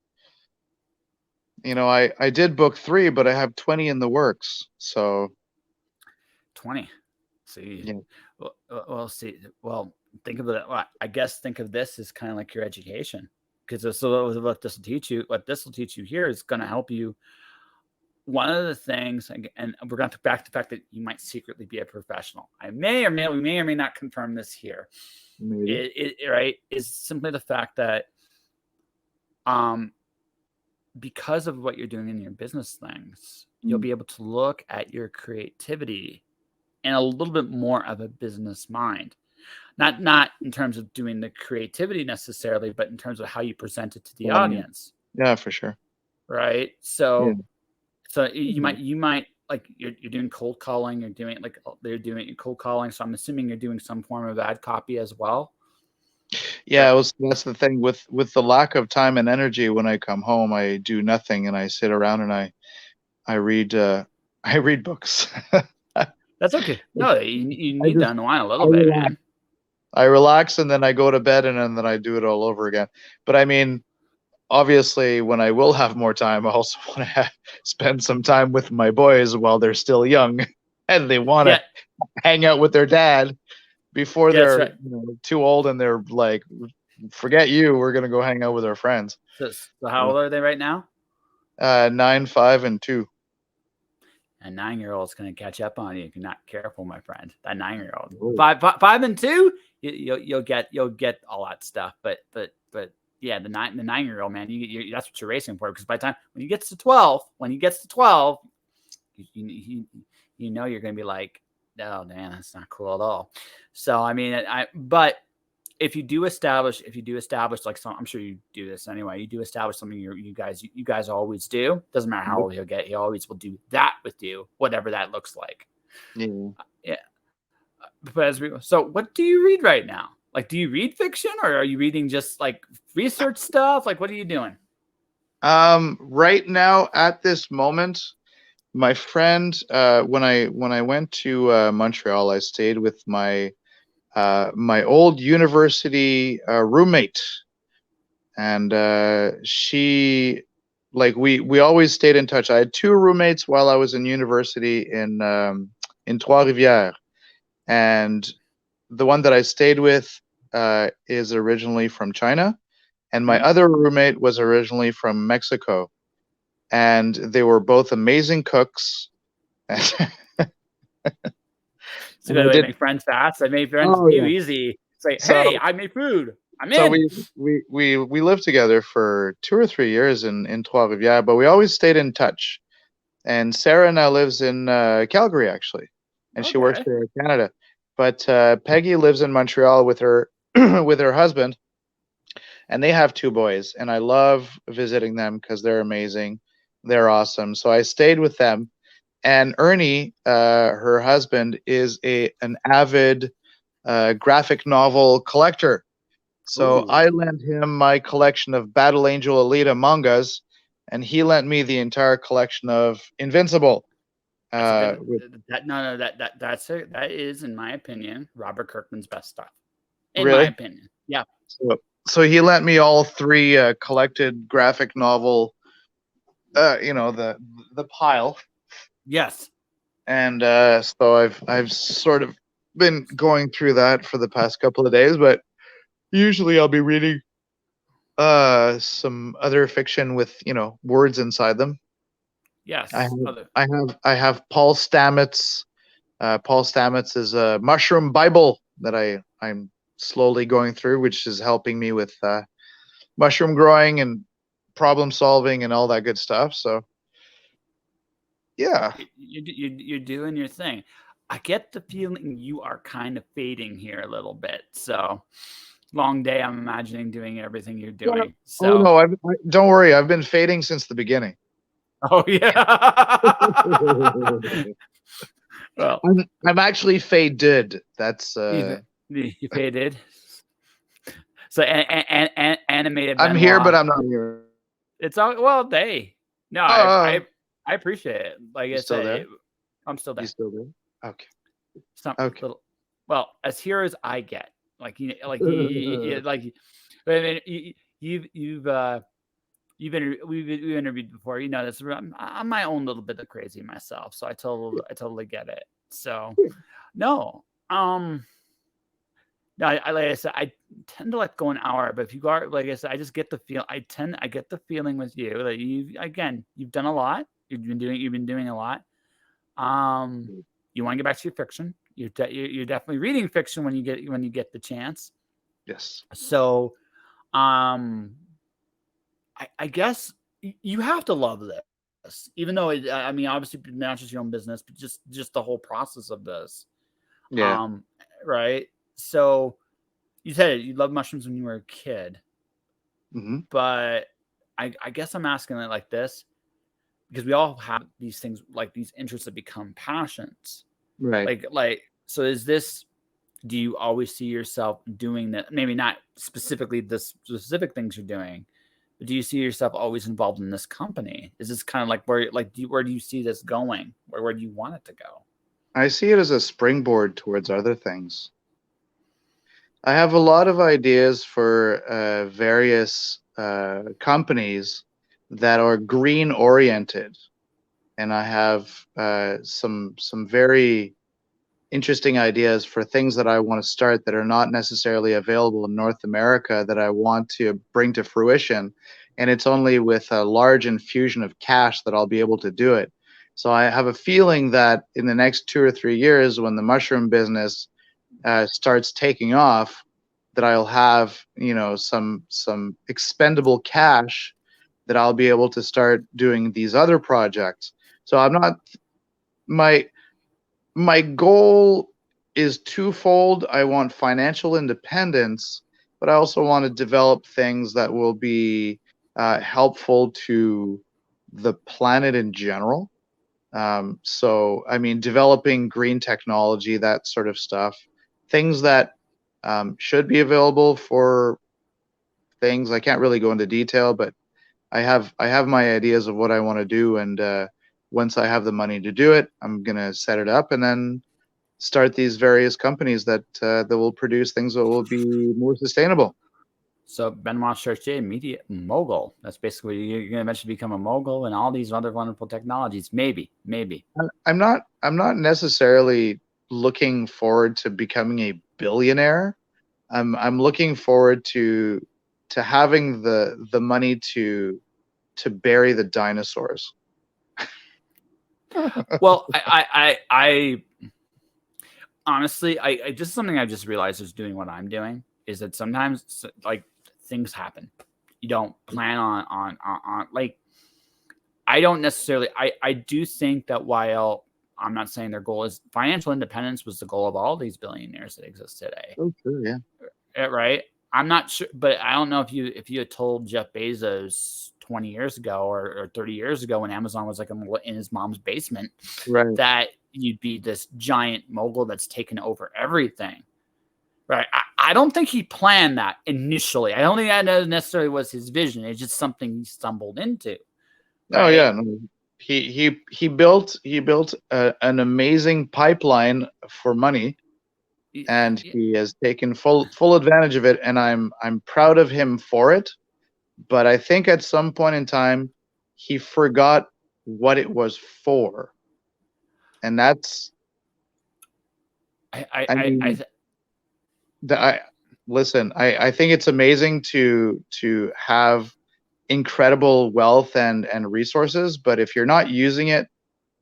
I did book 3, but I have 20 in the works. So 20. See, yeah, see, think of it. Well, I guess think of this as kind of like your education, because what this will teach you, here is going to help you. One of the things, and we're going to back to the fact that you might secretly be a professional. We may or may not confirm this here. maybe. Right, is simply the fact that, because of what you're doing in your business things, you'll be able to look at your creativity in a little bit more of a business mind. Not in terms of doing the creativity necessarily, but in terms of how you present it to the audience. Yeah, for sure. Right. Yeah. So you might like you're doing cold calling. They're doing cold calling. So I'm assuming you're doing some form of ad copy as well. Yeah, that's the thing with the lack of time and energy. When I come home, I do nothing and I sit around and I read I read books. That's okay. No, you I need to just unwind a I little bit, relax. man. I relax and then I go to bed and then I do it all over again. But I mean, obviously, when I will have more time, I also want to spend some time with my boys while they're still young and they want to Yeah, hang out with their dad before that's they're right. too old and they're like, forget you, we're gonna go hang out with our friends. So how old are they right now? 9, 5, and 2. A 9-year-old is going to catch up on you if you're not careful, my friend. That 9-year-old, Oh. 5 and 2, you'll get all that stuff. But yeah, the 9-year-old, man, that's what you're racing for. Because by the time when he gets to 12, you know you're going to be like, oh man, that's not cool at all. So I mean, but if you do establish like some, I'm sure you do this anyway. You do establish something you guys always do. Doesn't matter how old he'll get, he always will do that with you, whatever that looks like. Yeah. Yeah. But so what do you read right now? Like, do you read fiction or are you reading just like research stuff? Like, what are you doing? Right now at this moment, my friend, when I went to Montreal, I stayed with my old university roommate, and she, like, we always stayed in touch. I had 2 roommates while I was in university in Trois-Rivières, and the one that I stayed with is originally from China, and my other roommate was originally from Mexico, and they were both amazing cooks. It's a good way to make friends fast. I made friends with you easy. It's like, So hey, I made food. I'm so in. we lived together for 2 or 3 years in Trois-Rivières, but we always stayed in touch. And Sarah now lives in Calgary, actually, and she works Okay. for Canada. But Peggy lives in Montreal with her with her husband, and they have 2 boys. And I love visiting them because they're amazing, they're awesome. So I stayed with them. And Ernie, her husband, is an avid graphic novel collector. So Ooh. I lent him my collection of Battle Angel Alita mangas, and he lent me the entire collection of Invincible. That's a good. With, That is, in my opinion, Robert Kirkman's best stuff. In my really? opinion, yeah. So he lent me all 3 collected graphic novel, the pile, Yes. and so I've sort of been going through that for the past couple of days, but usually I'll be reading some other fiction with words inside them. Yes. I have Paul Stamets. Paul Stamets is a mushroom Bible that I'm slowly going through, which is helping me with mushroom growing and problem solving and all that good stuff. So yeah. You're doing your thing. I get the feeling you are kind of fading here a little bit. So long day. I'm imagining doing everything you're doing. So. Oh no, don't worry. I've been fading since the beginning. Oh yeah. Well, I'm actually faded. That's you faded. So animated. I'm Benoit. here, but I'm not here. It's all well. No, I appreciate it. Like I still said, there? I'm still there. You still there? Okay. Some Okay. little, well, as here as I get, like like I mean, we've interviewed before. You know this. I'm my own little bit of crazy myself, so I totally get it. So no, no, like I said, I tend to let go an hour, but if you are, like I said, I just get the feel. I get the feeling with you that you've done a lot. You've been doing a lot. You want to get back to your fiction. You're definitely reading fiction when you get the chance. Yes. So, I guess you have to love this, even though I mean, obviously not just your own business, but just the whole process of this. Yeah. Right. So you said you loved mushrooms when you were a kid, but I guess I'm asking it like this because we all have these things, like these interests that become passions. Right. So is this, do you always see yourself doing that? Maybe not specifically the specific things you're doing, but do you see yourself always involved in this company? Is this kind of like where do you see this going? Where do you want it to go? I see it as a springboard towards other things. I have a lot of ideas for various companies that are green oriented, and I have some very interesting ideas for things that I want to start that are not necessarily available in North America that I want to bring to fruition. And it's only with a large infusion of cash that I'll be able to do it. So I have a feeling that in the next 2 or 3 years, when the mushroom business starts taking off, that I'll have, you know, some expendable cash that I'll be able to start doing these other projects. So I'm not my goal is twofold. I want financial independence, but I also want to develop things that will be helpful to the planet in general. So, I mean, developing green technology, that sort of stuff, things that should be available for things. I can't really go into detail, but I have my ideas of what I want to do, and once I have the money to do it, I'm gonna set it up and then start these various companies that will produce things that will be more sustainable. So Benoit Chartier, media mogul. That's basically you're going to eventually become a mogul and all these other wonderful technologies. Maybe. I'm not necessarily looking forward to becoming a billionaire. I'm looking forward to having the money to bury the dinosaurs. Well, I honestly, I just something I just realized is doing what I'm doing is that sometimes like things happen. You don't plan on like, I don't necessarily, I do think that while I'm not saying their goal is financial independence was the goal of all these billionaires that exist today. Oh, sure, yeah. Right. I'm not sure, but I don't know if you had told Jeff Bezos 20 years ago or 30 years ago when Amazon was like in his mom's basement, Right. that you'd be this giant mogul that's taken over everything. Right. I don't think he planned that initially. I don't think that necessarily was his vision. It's just something he stumbled into. Oh Right. yeah. No. He built an amazing pipeline for money, and he has taken full advantage of it, and I'm proud of him for it. But I think at some point in time he forgot what it was for, and that's I mean I listen, I think it's amazing to have incredible wealth and resources, but if you're not using it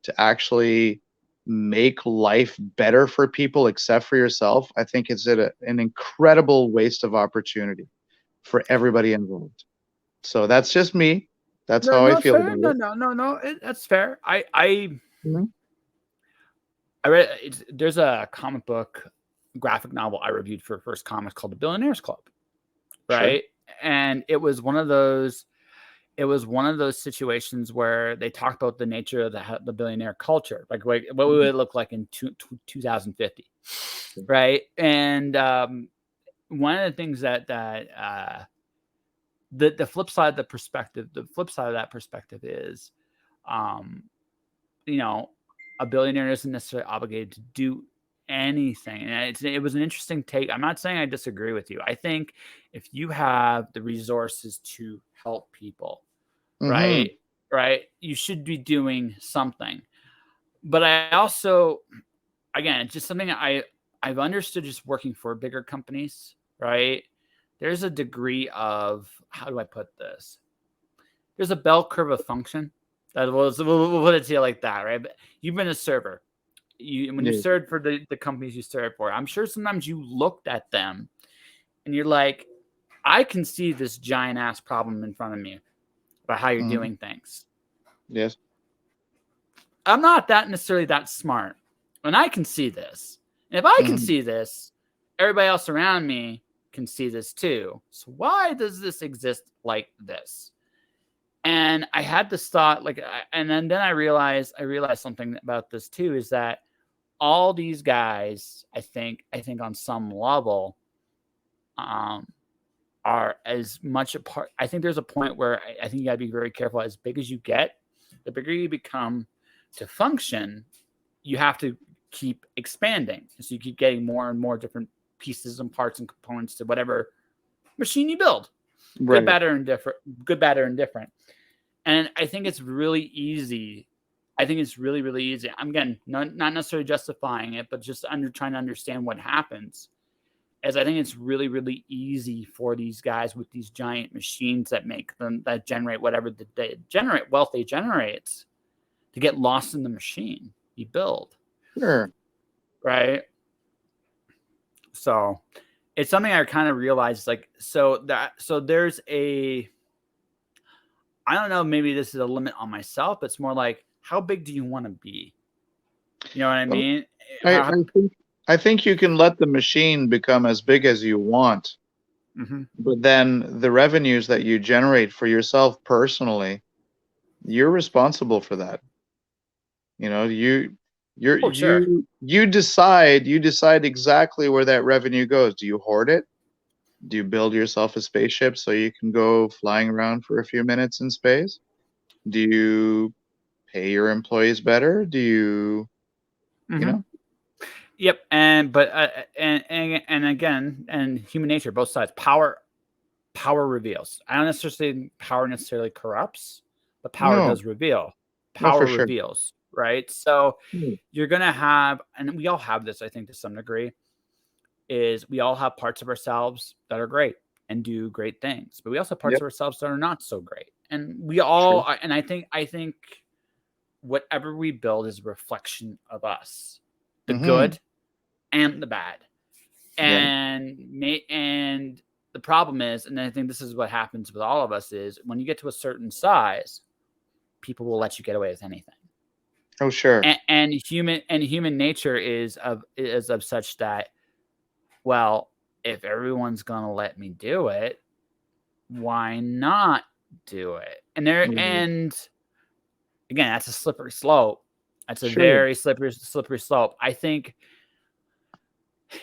to actually make life better for people except for yourself, I think it's an incredible waste of opportunity for everybody involved. So that's just me. That's how I no, feel fair. about it. No. That's fair. Mhm. I read there's a comic book graphic novel I reviewed for First Comics called The Billionaires Club, Sure. right? And it was one of those situations where they talked about the nature of the billionaire culture, like what would it look like in 2050, Sure. right? And one of the things that the flip side of the flip side of that perspective is, um, you know, a billionaire isn't necessarily obligated to do anything. And it was an interesting take. I'm not saying I disagree with you. I think if you have the resources to help people, Mm-hmm. right, you should be doing something. But I also, again, it's just something I've understood just working for bigger companies, right? There's a degree of, how do I put this? There's a bell curve of function. We'll put it to you like that, right? But you've been a server. When you Yeah. served for the companies you served for, I'm sure sometimes you looked at them and you're like, I can see this giant ass problem in front of me about how you're Mm-hmm. doing things. Yes. I'm not necessarily that smart, and I can see this. And if I can Mm-hmm. see this, everybody else around me can see this too. So why does this exist like this? And I had this thought, and then I realized something about this too, is that all these guys, I think on some level, are as much a part. I think there's a point where I think you got to be very careful. As big as you get, the bigger you become to function, you have to keep expanding. So you keep getting more and more different pieces and parts and components to whatever machine you build. Right. Good, bad, or indifferent. And I think it's really easy. I think it's really, really easy. I'm, again, not necessarily justifying it, but just trying to understand what happens. As I think it's really, really easy for these guys with these giant machines that generate whatever they generate, wealth they generate, to get lost in the machine you build. Sure. Right. So it's something I kind of realized, so there's I don't know, maybe this is a limit on myself, but it's more like, how big do you want to be? You know what I mean? I think you can let the machine become as big as you want, but then the revenues that you generate for yourself personally, you're responsible for that. You know, Sure. you decide exactly where that revenue goes. Do you hoard it? Do you build yourself a spaceship so you can go flying around for a few minutes in space? Do you pay your employees better? Do you, you know? Yep. And again, and human nature, both sides. Power reveals. I don't necessarily say power necessarily corrupts, but power does reveal. No, for Power sure. reveals, right? So you're gonna have, and we all have this, I think, to some degree, is we all have parts of ourselves that are great and do great things, but we also have parts of ourselves that are not so great. And we all, and I think whatever we build is a reflection of us, the good and the bad. And the problem is, and I think this is what happens with all of us, is when you get to a certain size, people will let you get away with anything. Oh, sure. And human nature is of such that, well, if everyone's gonna let me do it, why not do it? And and again, that's a slippery slope. That's a very slippery slope. I think,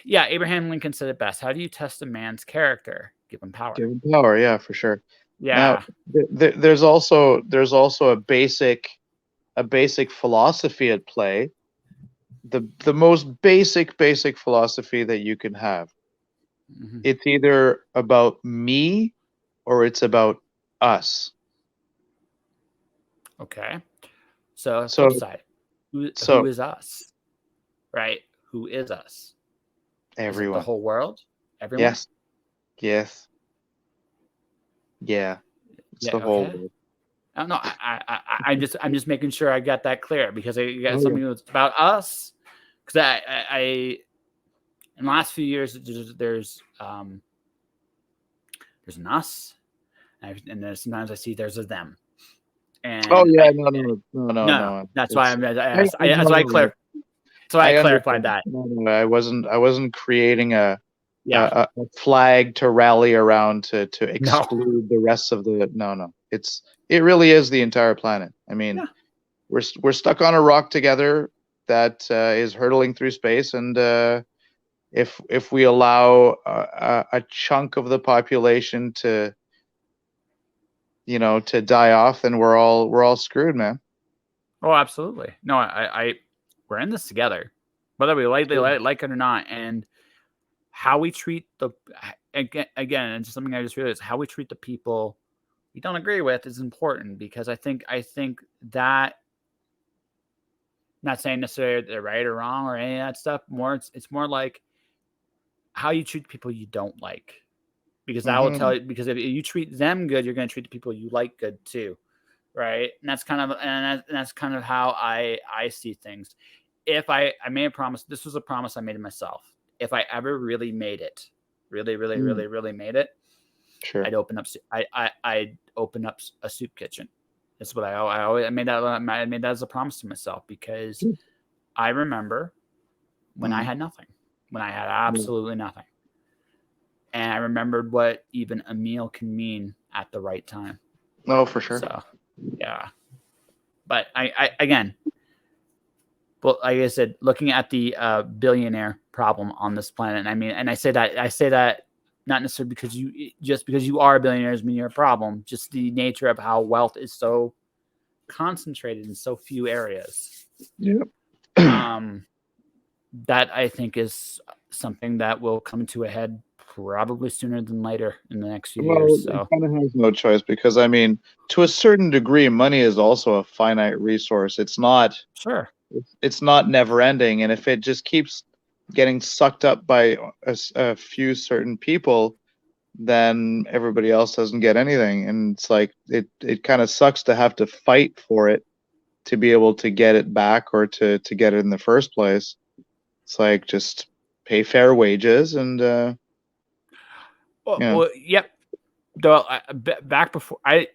Abraham Lincoln said it best. How do you test a man's character? Give him power. Give him power, yeah, for sure. Yeah. Now, there's also a basic philosophy at play. The most basic philosophy that you can have. It's either about me or it's about us. Okay. So flip side. Who is us? Right? Who is us? Everyone. Is it the whole world? Everyone? Yes. Yeah. It's the whole world. No, I'm just making sure I got that clear, because I got something that's about us. Because I in the last few years, there's an us, and then sometimes I see there's a them. And no. That's why I clarified. So I clarified that. No, I wasn't creating a flag to rally around to exclude the rest of the. No. It really is the entire planet. I mean, we're stuck on a rock together that is hurtling through space, and if we allow a chunk of the population to die off, then we're all screwed, man. Oh, absolutely. No, I we're in this together, whether we like it or not. And how we treat again, and just something I just realized, how we treat the people we don't agree with is important, because I think that, not saying necessarily they're right or wrong or any of that stuff. It's more like how you treat people you don't like, because that will tell you. Because if you treat them good, you're going to treat the people you like good too, right? And that's kind of how I see things. If I made a promise, this was a promise I made to myself. If I ever really made it, really made it, Sure. I'd open up a soup kitchen. That's what I made that as a promise to myself, because I remember when I had nothing, when I had absolutely nothing. And I remembered what even a meal can mean at the right time. Oh, for sure. So, yeah. But I again, well, like I said, looking at the billionaire problem on this planet, and I say that not necessarily because you are a billionaire doesn't mean you're a problem. Just the nature of how wealth is so concentrated in so few areas. Yep. That I think is something that will come to a head probably sooner than later in the next few years. So it kind of has no choice, because to a certain degree, money is also a finite resource. It's not never ending, and if it just keeps getting sucked up by a few certain people, then everybody else doesn't get anything. And it's like it kind of sucks to have to fight for it to be able to get it back, or to get it in the first place. It's like, just pay fair wages and yep. Though back before I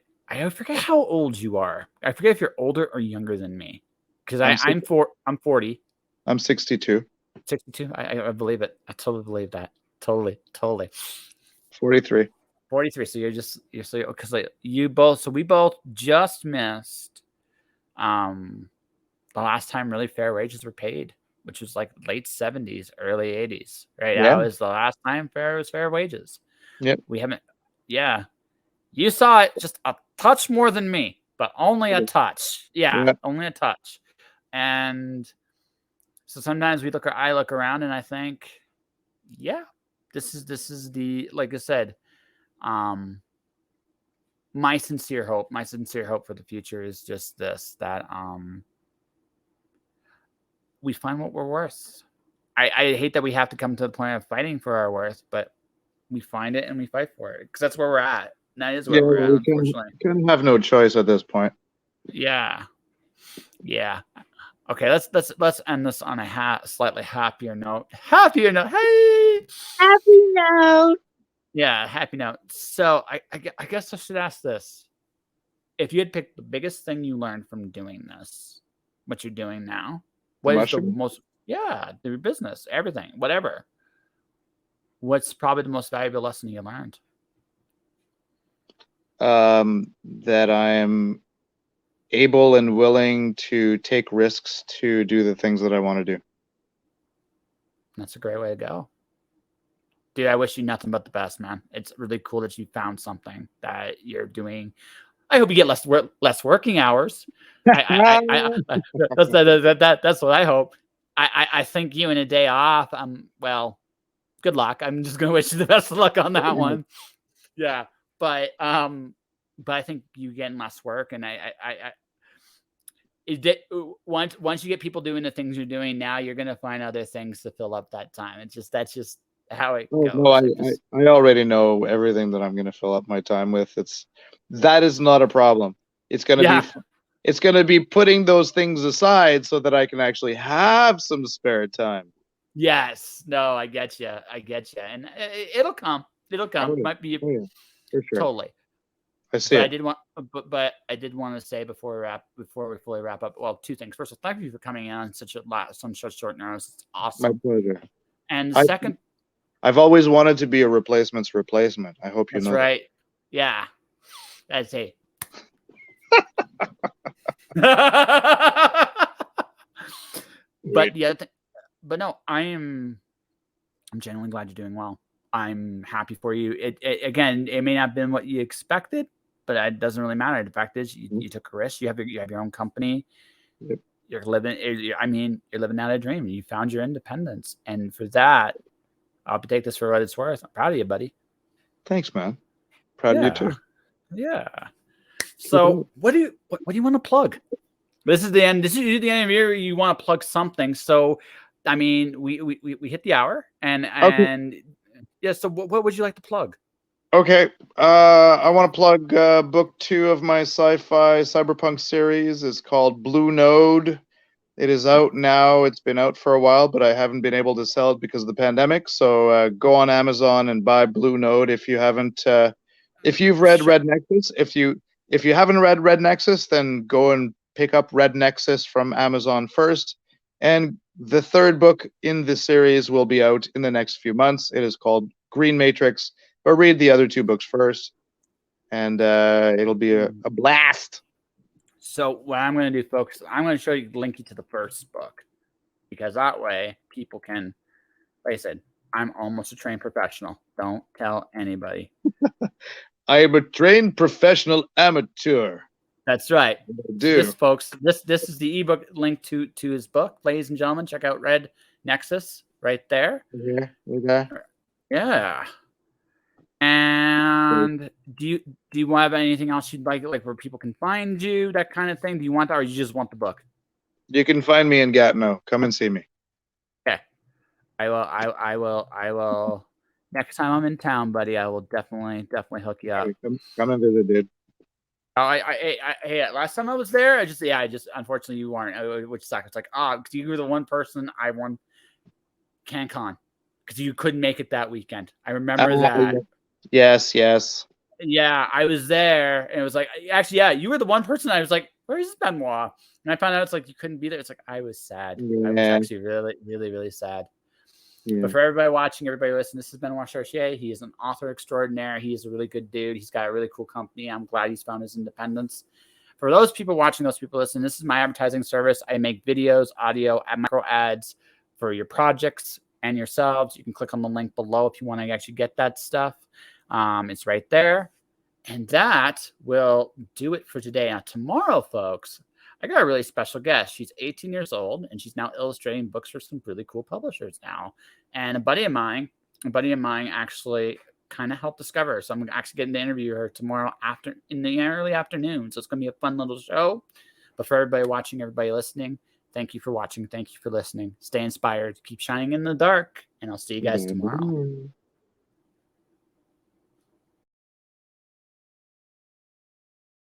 forget how old you are. I forget if you're older or younger than me, because I'm 40. I'm 62. 62. I believe it. I totally believe that. Totally. 43. 43. So you're so, because we both just missed the last time really fair wages were paid, which was like late 70s, early 80s. Right. Yeah. That was the last time fair wages. Yep. We haven't. Yeah. You saw it just a touch more than me, but only a touch. Yeah. Only a touch. And so sometimes I look around and I think, yeah, this is the, like I said, my sincere hope for the future is just this, that we find what we're worth. I hate that we have to come to the point of fighting for our worth, but we find it and we fight for it, because that's where we're at. And that is where we're at, unfortunately. We kind of have no choice at this point. Yeah. Okay, let's end this on a slightly happier note. Hey, happy note. Yeah, happy note. So I guess I should ask this: if you had picked the biggest thing you learned from doing this, what you're doing now, what is the most? Yeah, your business, everything, whatever. What's probably the most valuable lesson you learned? That I am able and willing to take risks to do the things that I want to do. That's a great way to go. Dude, I wish you nothing but the best, man. It's really cool that you found something that you're doing. I hope you get less working hours. That's what I hope. I think you in a day off. Well, good luck. I'm just gonna wish you the best of luck on that one. Yeah, but I think you getting less work, and once you get people doing the things you're doing now, you're gonna find other things to fill up that time. That's just how it goes. No, I already know everything that I'm gonna fill up my time with. That is not a problem. It's gonna be putting those things aside so that I can actually have some spare time. Yes. No, I get you. And it'll come. Oh, Might be for sure. Totally. I see. But I did want to say before we fully wrap up. Well, two things. First of all, thank you for coming on such short notice. It's awesome. My pleasure. And second, I've always wanted to be a replacement's replacement. I hope you know. That's right. That. Yeah. That's it. But no, I'm genuinely glad you're doing well. I'm happy for you. Again, it may not have been what you expected, but it doesn't really matter. The fact is, you took a risk. You have your own company. Yep. you're living. I mean, you're living out a dream. You found your independence, and for that, I'll take this for what it's worth. I'm proud of you, buddy. Thanks, man. Proud of you too. Yeah. So, what do you want to plug? This is the end. This is the end of the year. You want to plug something. So, I mean, we hit the hour, and yeah. So, what would you like to plug? Okay. I want to plug book 2 of my sci-fi cyberpunk series. It's called Blue Node. It is out now. It's been out for a while, but I haven't been able to sell it because of the pandemic. So go on Amazon and buy Blue Node if you haven't. If you've read Red Nexus, if you haven't read Red Nexus, then go and pick up Red Nexus from Amazon first. And the 3rd book in the series will be out in the next few months. It is called Green Matrix. But read the other 2 books first, and it'll be a blast. So what I'm going to do, folks, I'm going to show you, link you to the first book, because that way people can, like I said, I'm almost a trained professional. Don't tell anybody. I am a trained professional amateur. That's right. Do. This, folks, this is the ebook link to his book. Ladies and gentlemen, check out Red Nexus right there. Yeah. Okay. Yeah. And do you have anything else you'd like where people can find you, that kind of thing? Do you want that, or you just want the book? You can find me in Gatineau. Come and see me. Okay. I will. Next time I'm in town, buddy, I will definitely hook you up. Come and visit, dude. Hey, last time I was there, I just unfortunately you weren't, which sucks. It's like, because you were the one person I won CanCon because you couldn't make it that weekend. I remember that. Yes. Yeah, I was there, and it was like, actually, yeah, you were the one person I was like, where is Benoit? And I found out it's like you couldn't be there. It's like I was sad. Yeah. I was actually really, really, really sad. Yeah. But for everybody watching, everybody listening, this is Benoit Chartier. He is an author extraordinaire. He is a really good dude. He's got a really cool company. I'm glad he's found his independence. For those people watching, those people listening, this is my advertising service. I make videos, audio, and micro ads for your projects and yourselves. You can click on the link below if you want to actually get that stuff. It's right there. And that will do it for today. Now, tomorrow, folks, I got a really special guest. She's 18 years old, and she's now illustrating books for some really cool publishers now. And a buddy of mine actually kind of helped discover her. So I'm actually getting to interview her tomorrow in the early afternoon. So it's going to be a fun little show. But for everybody watching, everybody listening, thank you for watching. Thank you for listening. Stay inspired. Keep shining in the dark. And I'll see you guys tomorrow.